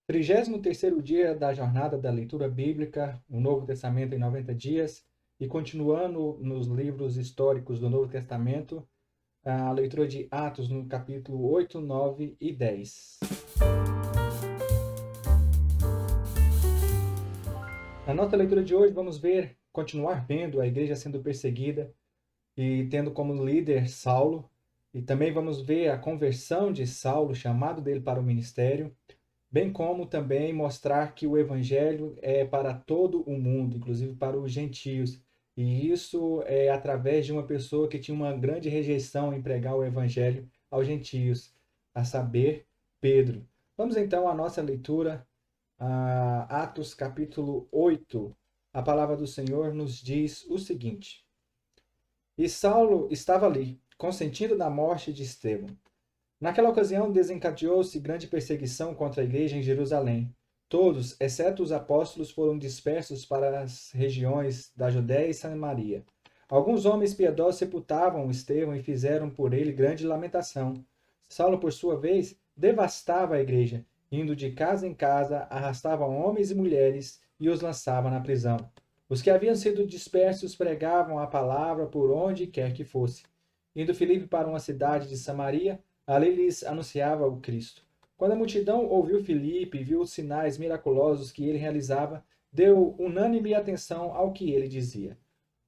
33º dia da jornada da leitura bíblica, o Novo Testamento em 90 dias, e continuando nos livros históricos do Novo Testamento, a leitura de Atos no capítulo 8, 9 e 10. Na nossa leitura de hoje, vamos continuar vendo a igreja sendo perseguida e tendo como líder Saulo, e também vamos ver a conversão de Saulo, chamado dele para o ministério, bem como também mostrar que o evangelho é para todo o mundo, inclusive para os gentios. E isso é através de uma pessoa que tinha uma grande rejeição em pregar o evangelho aos gentios, a saber, Pedro. Vamos então à nossa leitura, a Atos capítulo 8. A palavra do Senhor nos diz o seguinte: E Saulo estava ali, consentindo na morte de Estevão. Naquela ocasião, desencadeou-se grande perseguição contra a igreja em Jerusalém. Todos, exceto os apóstolos, foram dispersos para as regiões da Judéia e Samaria. Alguns homens piedosos sepultavam Estevão e fizeram por ele grande lamentação. Saulo, por sua vez, devastava a igreja, indo de casa em casa, arrastava homens e mulheres e os lançava na prisão. Os que haviam sido dispersos pregavam a palavra por onde quer que fosse. Indo Filipe para uma cidade de Samaria, ali lhes anunciava o Cristo. Quando a multidão ouviu Filipe e viu os sinais miraculosos que ele realizava, deu unânime atenção ao que ele dizia.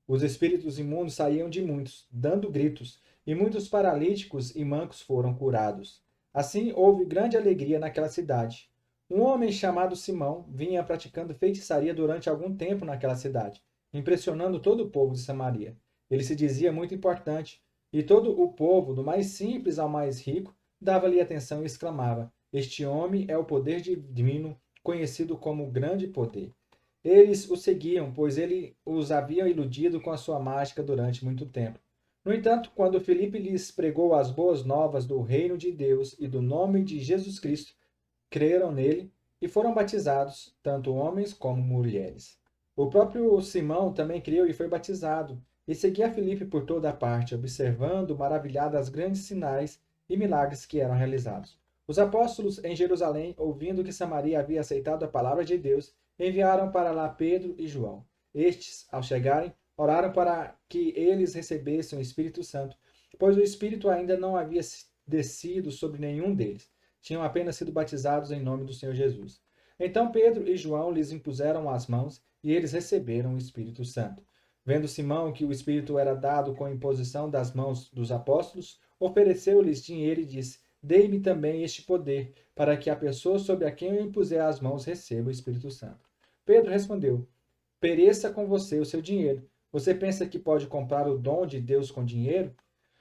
Os espíritos imundos saíam de muitos, dando gritos, e muitos paralíticos e mancos foram curados. Assim houve grande alegria naquela cidade. Um homem chamado Simão vinha praticando feitiçaria durante algum tempo naquela cidade, impressionando todo o povo de Samaria. Ele se dizia muito importante, e todo o povo, do mais simples ao mais rico, dava-lhe atenção e exclamava: Este homem é o poder divino, conhecido como grande poder. Eles o seguiam, pois ele os havia iludido com a sua mágica durante muito tempo. No entanto, quando Filipe lhes pregou as boas novas do reino de Deus e do nome de Jesus Cristo, creram nele e foram batizados, tanto homens como mulheres. O próprio Simão também creu e foi batizado, e seguia Filipe por toda a parte, observando maravilhado as grandes sinais e milagres que eram realizados. Os apóstolos em Jerusalém, ouvindo que Samaria havia aceitado a palavra de Deus, enviaram para lá Pedro e João. Estes, ao chegarem, oraram para que eles recebessem o Espírito Santo, pois o Espírito ainda não havia descido sobre nenhum deles. Tinham apenas sido batizados em nome do Senhor Jesus. Então Pedro e João lhes impuseram as mãos e eles receberam o Espírito Santo. Vendo Simão que o Espírito era dado com a imposição das mãos dos apóstolos, ofereceu-lhes dinheiro e disse: Dei-me também este poder, para que a pessoa sobre a quem eu impuser as mãos receba o Espírito Santo. Pedro respondeu: Pereça com você o seu dinheiro. Você pensa que pode comprar o dom de Deus com dinheiro?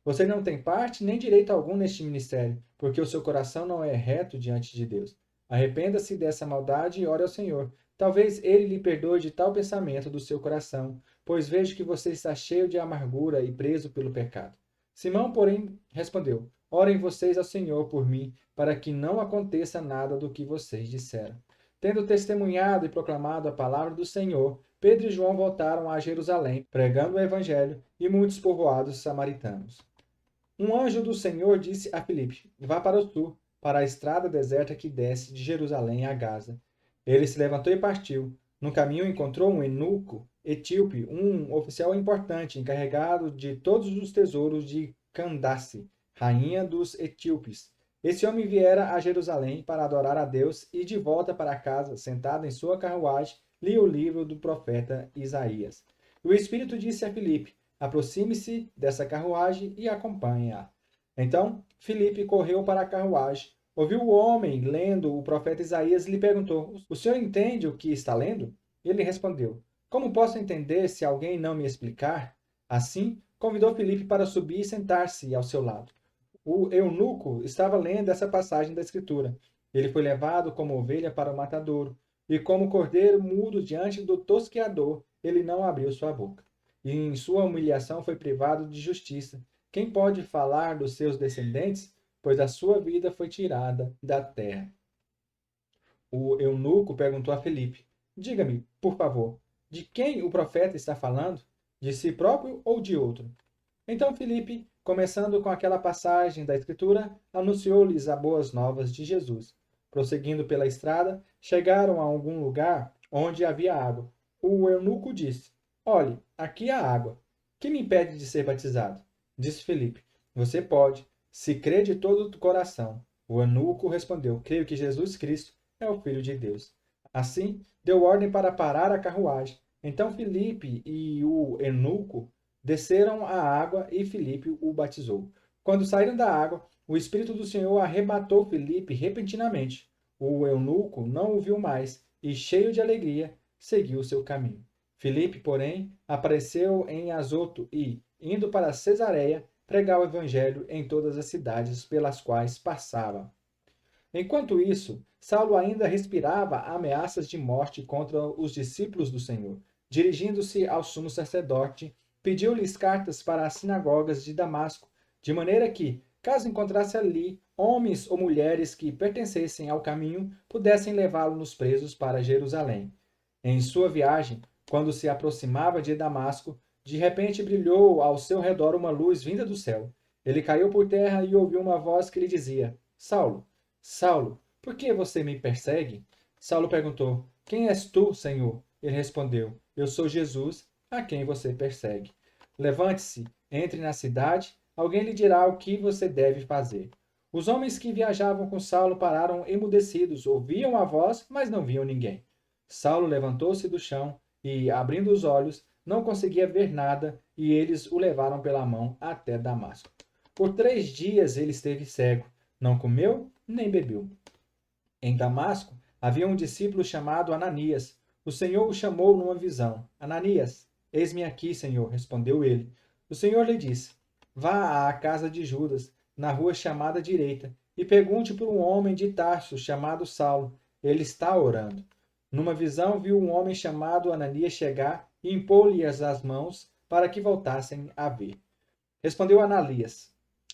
Você não tem parte nem direito algum neste ministério, porque o seu coração não é reto diante de Deus. Arrependa-se dessa maldade e ore ao Senhor. Talvez ele lhe perdoe de tal pensamento do seu coração, pois vejo que você está cheio de amargura e preso pelo pecado. Simão, porém, respondeu: Orem vocês ao Senhor por mim, para que não aconteça nada do que vocês disseram. Tendo testemunhado e proclamado a palavra do Senhor, Pedro e João voltaram a Jerusalém, pregando o evangelho, e muitos povoados samaritanos. Um anjo do Senhor disse a Filipe: Vá para o sul, para a estrada deserta que desce de Jerusalém a Gaza. Ele se levantou e partiu. No caminho encontrou um eunuco etíope, um oficial importante, encarregado de todos os tesouros de Candace, rainha dos etíopes. Esse homem viera a Jerusalém para adorar a Deus e, de volta para casa, sentado em sua carruagem, lia o livro do profeta Isaías. O Espírito disse a Filipe: Aproxime-se dessa carruagem e acompanhe-a. Então, Filipe correu para a carruagem, ouviu o homem lendo o profeta Isaías e lhe perguntou: O senhor entende o que está lendo? Ele respondeu: Como posso entender se alguém não me explicar? Assim, convidou Filipe para subir e sentar-se ao seu lado. O eunuco estava lendo essa passagem da Escritura. Ele foi levado como ovelha para o matadouro, e como cordeiro mudo diante do tosqueador, ele não abriu sua boca. E em sua humilhação foi privado de justiça. Quem pode falar dos seus descendentes? Pois a sua vida foi tirada da terra. O eunuco perguntou a Filipe: Diga-me, por favor, de quem o profeta está falando? De si próprio ou de outro? Então Filipe, começando com aquela passagem da Escritura, anunciou-lhes as boas novas de Jesus. Prosseguindo pela estrada, chegaram a algum lugar onde havia água. O eunuco disse: Olhe, aqui há água. Que me impede de ser batizado? Disse Filipe: Você pode, se crê de todo o coração. O eunuco respondeu: Creio que Jesus Cristo é o Filho de Deus. Assim, deu ordem para parar a carruagem. Então Filipe e o eunuco desceram à água e Filipe o batizou. Quando saíram da água, o Espírito do Senhor arrebatou Filipe repentinamente. O eunuco não o viu mais e, cheio de alegria, seguiu o seu caminho. Filipe, porém, apareceu em Azoto e, indo para Cesareia, pregava o evangelho em todas as cidades pelas quais passava. Enquanto isso, Saulo ainda respirava ameaças de morte contra os discípulos do Senhor. Dirigindo-se ao sumo sacerdote, pediu-lhes cartas para as sinagogas de Damasco, de maneira que, caso encontrasse ali homens ou mulheres que pertencessem ao caminho, pudessem levá-los presos para Jerusalém. Em sua viagem, quando se aproximava de Damasco, de repente brilhou ao seu redor uma luz vinda do céu. Ele caiu por terra e ouviu uma voz que lhe dizia: Saulo, Saulo, por que você me persegue? Saulo perguntou: Quem és tu, Senhor? Ele respondeu: Eu sou Jesus, a quem você persegue. Levante-se, entre na cidade, alguém lhe dirá o que você deve fazer. Os homens que viajavam com Saulo pararam emudecidos, ouviam a voz, mas não viam ninguém. Saulo levantou-se do chão e, abrindo os olhos, não conseguia ver nada, e eles o levaram pela mão até Damasco. Por 3 dias ele esteve cego, não comeu nem bebeu. Em Damasco havia um discípulo chamado Ananias. O Senhor o chamou numa visão. Ananias, eis-me aqui, Senhor, respondeu ele. O Senhor lhe disse: Vá à casa de Judas, na rua chamada Direita, e pergunte por um homem de Tarso chamado Saulo. Ele está orando. Numa visão viu um homem chamado Ananias chegar e impor-lhes as mãos para que voltassem a ver. Respondeu Ananias: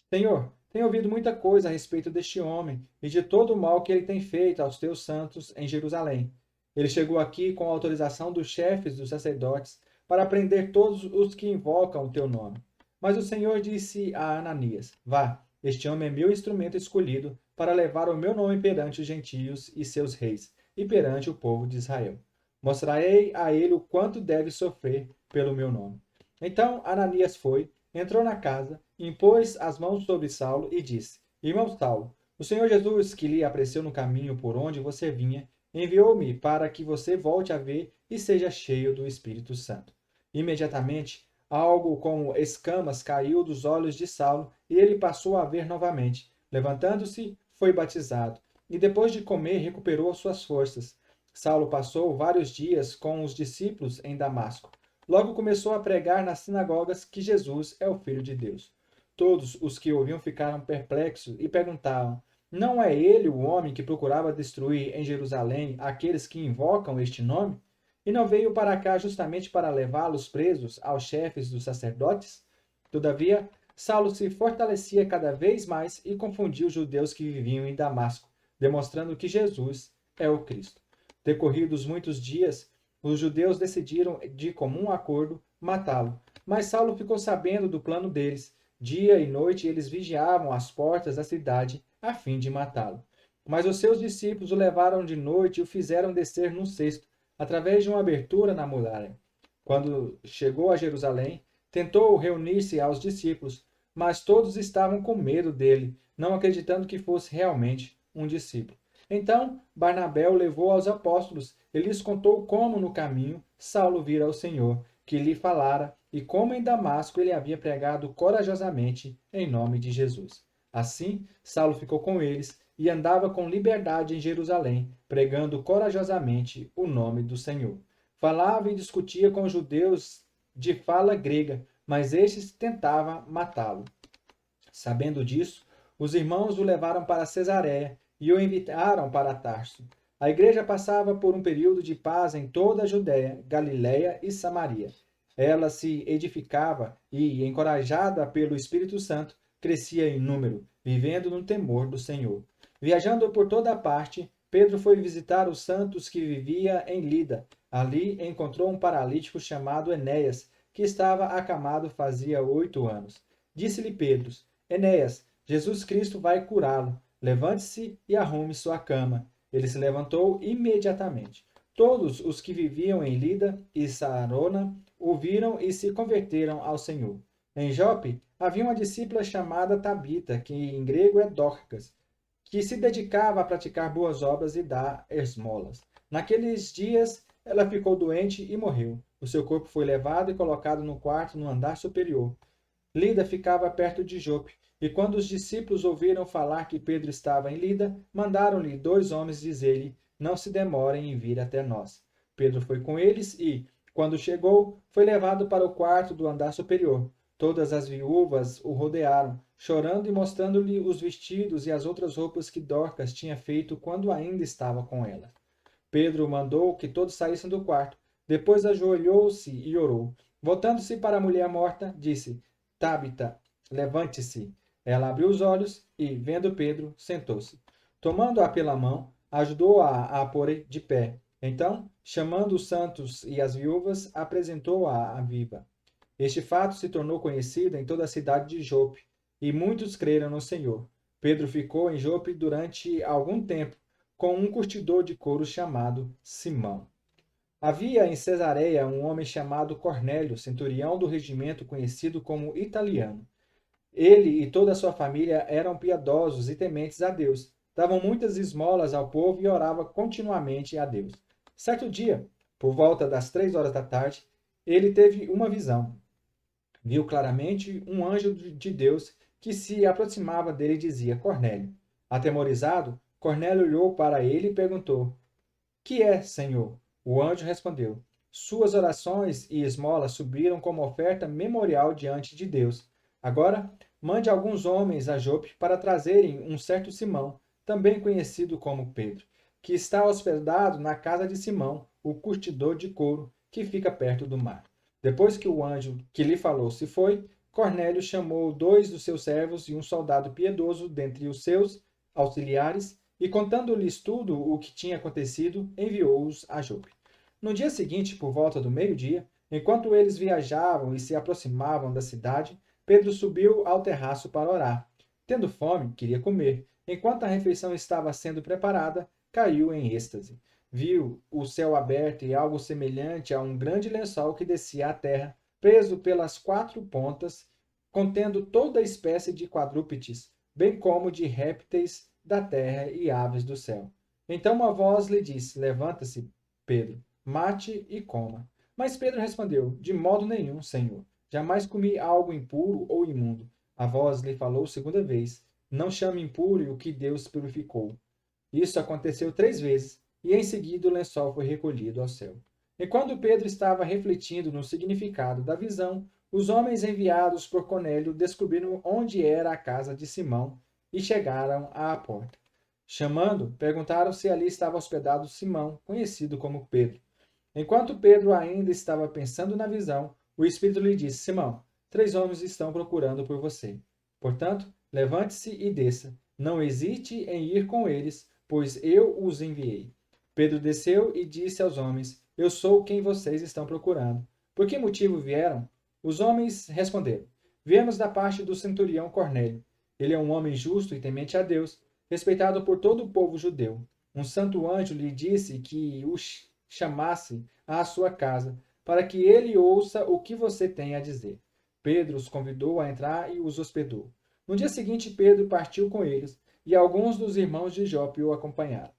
Senhor, tenho ouvido muita coisa a respeito deste homem e de todo o mal que ele tem feito aos teus santos em Jerusalém. Ele chegou aqui com a autorização dos chefes dos sacerdotes para prender todos os que invocam o teu nome. Mas o Senhor disse a Ananias: Vá, este homem é meu instrumento escolhido para levar o meu nome perante os gentios e seus reis, e perante o povo de Israel. Mostrarei a ele o quanto deve sofrer pelo meu nome. Então Ananias foi, entrou na casa, impôs as mãos sobre Saulo e disse: Irmão Saulo, o Senhor Jesus, que lhe apareceu no caminho por onde você vinha, enviou-me para que você volte a ver e seja cheio do Espírito Santo. Imediatamente, algo como escamas caiu dos olhos de Saulo e ele passou a ver novamente. Levantando-se, foi batizado e depois de comer recuperou suas forças. Saulo passou vários dias com os discípulos em Damasco. Logo começou a pregar nas sinagogas que Jesus é o Filho de Deus. Todos os que ouviam ficaram perplexos e perguntavam: Não é ele o homem que procurava destruir em Jerusalém aqueles que invocam este nome? E não veio para cá justamente para levá-los presos aos chefes dos sacerdotes? Todavia, Saulo se fortalecia cada vez mais e confundia os judeus que viviam em Damasco, demonstrando que Jesus é o Cristo. Decorridos muitos dias, os judeus decidiram, de comum acordo, matá-lo. Mas Saulo ficou sabendo do plano deles. Dia e noite eles vigiavam as portas da cidade a fim de matá-lo. Mas os seus discípulos o levaram de noite e o fizeram descer num cesto, através de uma abertura na muralha. Quando chegou a Jerusalém, tentou reunir-se aos discípulos, mas todos estavam com medo dele, não acreditando que fosse realmente um discípulo. Então Barnabé o levou aos apóstolos e lhes contou como no caminho Saulo vira o Senhor, que lhe falara, e como em Damasco ele havia pregado corajosamente em nome de Jesus. Assim, Saulo ficou com eles e andava com liberdade em Jerusalém, pregando corajosamente o nome do Senhor. Falava e discutia com os judeus de fala grega, mas estes tentavam matá-lo. Sabendo disso, os irmãos o levaram para Cesareia e o enviaram para Tarso. A igreja passava por um período de paz em toda a Judéia, Galiléia e Samaria. Ela se edificava e, encorajada pelo Espírito Santo, crescia em número, vivendo no temor do Senhor. Viajando por toda a parte, Pedro foi visitar os santos que vivia em Lida. Ali encontrou um paralítico chamado Enéas, que estava acamado fazia 8 anos. Disse-lhe Pedro: Enéas, Jesus Cristo vai curá-lo. levante-se e arrume sua cama. Ele se levantou imediatamente. Todos os que viviam em Lida e Sarona ouviram e se converteram ao Senhor. Em Jope havia uma discípula chamada Tabita, que em grego é Dorcas, que se dedicava a praticar boas obras e dar esmolas. Naqueles dias, ela ficou doente e morreu. O seu corpo foi levado e colocado no quarto no andar superior. Lida ficava perto de Jope, e quando os discípulos ouviram falar que Pedro estava em Lida, mandaram-lhe 2 homens dizer-lhe: Não se demorem em vir até nós. Pedro foi com eles e, quando chegou, foi levado para o quarto do andar superior. Todas as viúvas o rodearam, chorando e mostrando-lhe os vestidos e as outras roupas que Dorcas tinha feito quando ainda estava com ela. Pedro mandou que todos saíssem do quarto. Depois ajoelhou-se e orou. Voltando-se para a mulher morta, disse: Tabita, levante-se. Ela abriu os olhos e, vendo Pedro, sentou-se. Tomando-a pela mão, ajudou-a a pôr de pé. Então, chamando os santos e as viúvas, apresentou-a viva. Este fato se tornou conhecido em toda a cidade de Jope, e muitos creram no Senhor. Pedro ficou em Jope durante algum tempo, com um curtidor de couro chamado Simão. Havia em Cesareia um homem chamado Cornélio, centurião do regimento conhecido como italiano. Ele e toda a sua família eram piedosos e tementes a Deus. Davam muitas esmolas ao povo e oravam continuamente a Deus. Certo dia, por volta das 3 horas da tarde, ele teve uma visão. Viu claramente um anjo de Deus que se aproximava dele e dizia: Cornélio. Atemorizado, Cornélio olhou para ele e perguntou: Que é, Senhor? O anjo respondeu: Suas orações e esmolas subiram como oferta memorial diante de Deus. Agora, mande alguns homens a Jope para trazerem um certo Simão, também conhecido como Pedro, que está hospedado na casa de Simão, o curtidor de couro, que fica perto do mar. Depois que o anjo que lhe falou se foi, Cornélio chamou 2 dos seus servos e um soldado piedoso dentre os seus auxiliares e, contando-lhes tudo o que tinha acontecido, enviou-os a Jope. No dia seguinte, por volta do meio-dia, enquanto eles viajavam e se aproximavam da cidade, Pedro subiu ao terraço para orar. Tendo fome, queria comer. Enquanto a refeição estava sendo preparada, caiu em êxtase. Viu o céu aberto e algo semelhante a um grande lençol que descia à terra, preso pelas 4 pontas, contendo toda espécie de quadrúpedes, bem como de répteis da terra e aves do céu. Então uma voz lhe disse: Levanta-se, Pedro, mate e coma. Mas Pedro respondeu: De modo nenhum, Senhor. Jamais comi algo impuro ou imundo. A voz lhe falou segunda vez: Não chame impuro o que Deus purificou. Isso aconteceu 3 vezes, e em seguida o lençol foi recolhido ao céu. Enquanto Pedro estava refletindo no significado da visão, os homens enviados por Cornélio descobriram onde era a casa de Simão e chegaram à porta. Chamando, perguntaram se ali estava hospedado Simão, conhecido como Pedro. Enquanto Pedro ainda estava pensando na visão, o Espírito lhe disse: Simão, 3 homens estão procurando por você. Portanto, levante-se e desça. Não hesite em ir com eles, pois eu os enviei. Pedro desceu e disse aos homens: Eu sou quem vocês estão procurando. Por que motivo vieram? Os homens responderam: Viemos da parte do centurião Cornélio. Ele é um homem justo e temente a Deus, respeitado por todo o povo judeu. Um santo anjo lhe disse que o chamasse à sua casa, para que ele ouça o que você tem a dizer. Pedro os convidou a entrar e os hospedou. No dia seguinte, Pedro partiu com eles, e alguns dos irmãos de Jope o acompanharam.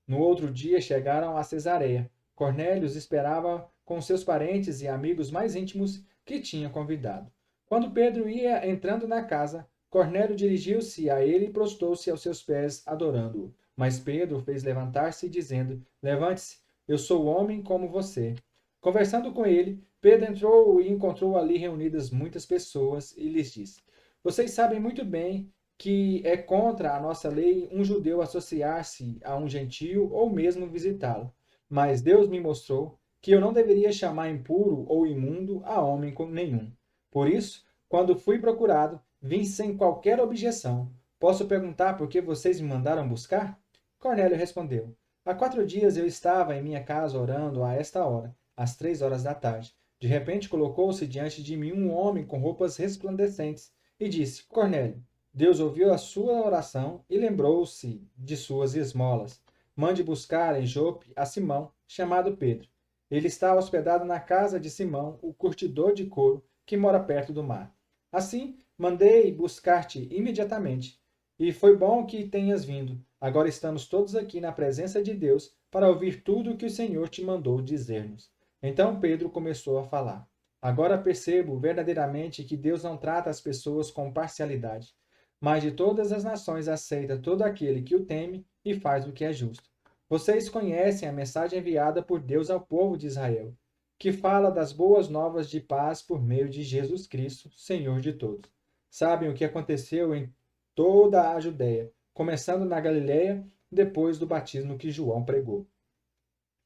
No outro dia chegaram a Cesareia. Cornélio os esperava com seus parentes e amigos mais íntimos que tinha convidado. Quando Pedro ia entrando na casa, Cornélio dirigiu-se a ele e prostou-se aos seus pés, adorando-o. Mas Pedro o fez levantar-se, dizendo: Levante-se, eu sou homem como você. Conversando com ele, Pedro entrou e encontrou ali reunidas muitas pessoas e lhes disse: Vocês sabem muito bem que é contra a nossa lei um judeu associar-se a um gentio ou mesmo visitá-lo. Mas Deus me mostrou que eu não deveria chamar impuro ou imundo a homem nenhum. Por isso, quando fui procurado, vim sem qualquer objeção. Posso perguntar por que vocês me mandaram buscar? Cornélio respondeu: Há 4 dias eu estava em minha casa orando a esta hora, às 3 horas da tarde. De repente colocou-se diante de mim um homem com roupas resplandecentes e disse: Cornélio. Deus ouviu a sua oração e lembrou-se de suas esmolas. Mande buscar em Jope a Simão, chamado Pedro. Ele está hospedado na casa de Simão, o curtidor de couro, que mora perto do mar. Assim, mandei buscar-te imediatamente. E foi bom que tenhas vindo. Agora estamos todos aqui na presença de Deus para ouvir tudo o que o Senhor te mandou dizer-nos. Então Pedro começou a falar. Agora percebo verdadeiramente que Deus não trata as pessoas com parcialidade, mas de todas as nações aceita todo aquele que o teme e faz o que é justo. Vocês conhecem a mensagem enviada por Deus ao povo de Israel, que fala das boas novas de paz por meio de Jesus Cristo, Senhor de todos. Sabem o que aconteceu em toda a Judéia, começando na Galiléia, depois do batismo que João pregou.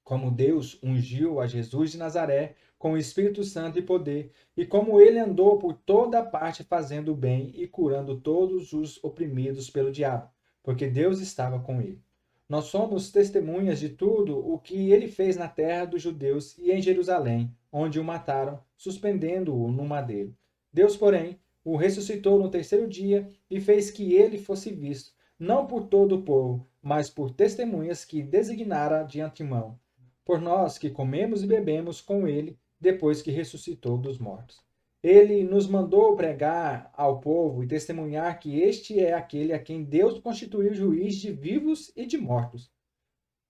Como Deus ungiu a Jesus de Nazaré com o Espírito Santo e poder, e como ele andou por toda parte fazendo o bem e curando todos os oprimidos pelo diabo, porque Deus estava com ele. Nós somos testemunhas de tudo o que ele fez na terra dos judeus e em Jerusalém, onde o mataram, suspendendo-o no madeiro. Deus, porém, o ressuscitou no terceiro dia e fez que ele fosse visto, não por todo o povo, mas por testemunhas que designara de antemão, por nós que comemos e bebemos com ele depois que ressuscitou dos mortos. Ele nos mandou pregar ao povo e testemunhar que este é aquele a quem Deus constituiu juiz de vivos e de mortos.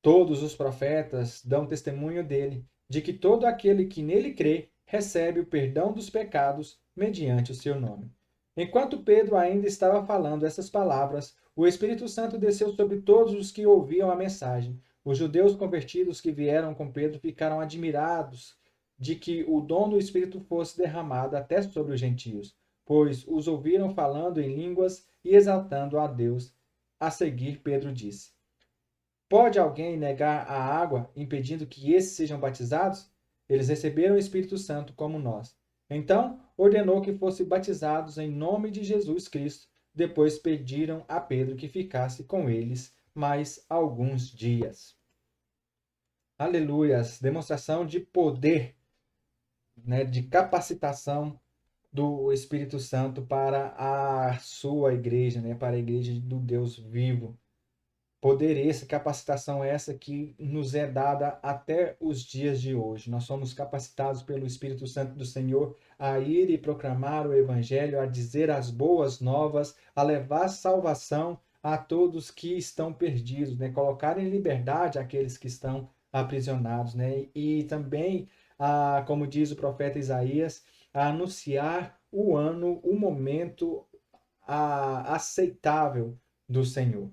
Todos os profetas dão testemunho dele, de que todo aquele que nele crê recebe o perdão dos pecados mediante o seu nome. Enquanto Pedro ainda estava falando essas palavras, o Espírito Santo desceu sobre todos os que ouviam a mensagem. Os judeus convertidos que vieram com Pedro ficaram admirados de que o dom do Espírito fosse derramado até sobre os gentios, pois os ouviram falando em línguas e exaltando a Deus. A seguir, Pedro disse: Pode alguém negar a água, impedindo que esses sejam batizados? Eles receberam o Espírito Santo como nós. Então, ordenou que fossem batizados em nome de Jesus Cristo. Depois pediram a Pedro que ficasse com eles mais alguns dias. Aleluias! Demonstração de poder, né, de capacitação do Espírito Santo para a sua igreja, né, para a igreja do Deus vivo. Poder esse, capacitação essa que nos é dada até os dias de hoje. Nós somos capacitados pelo Espírito Santo do Senhor a ir e proclamar o Evangelho, a dizer as boas novas, a levar salvação a todos que estão perdidos, né? Colocar em liberdade aqueles que estão aprisionados, né? E também, como diz o profeta Isaías, a anunciar o ano, o momento aceitável do Senhor.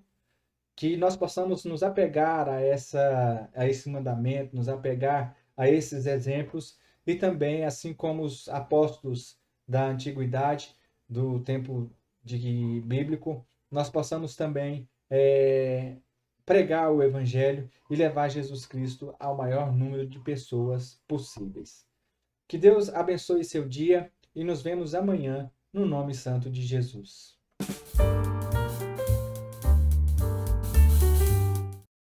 Que nós possamos nos apegar a esse mandamento, nos apegar a esses exemplos e também, assim como os apóstolos da antiguidade, do tempo bíblico, nós possamos também pregar o Evangelho e levar Jesus Cristo ao maior número de pessoas possíveis. Que Deus abençoe seu dia e nos vemos amanhã no nome santo de Jesus.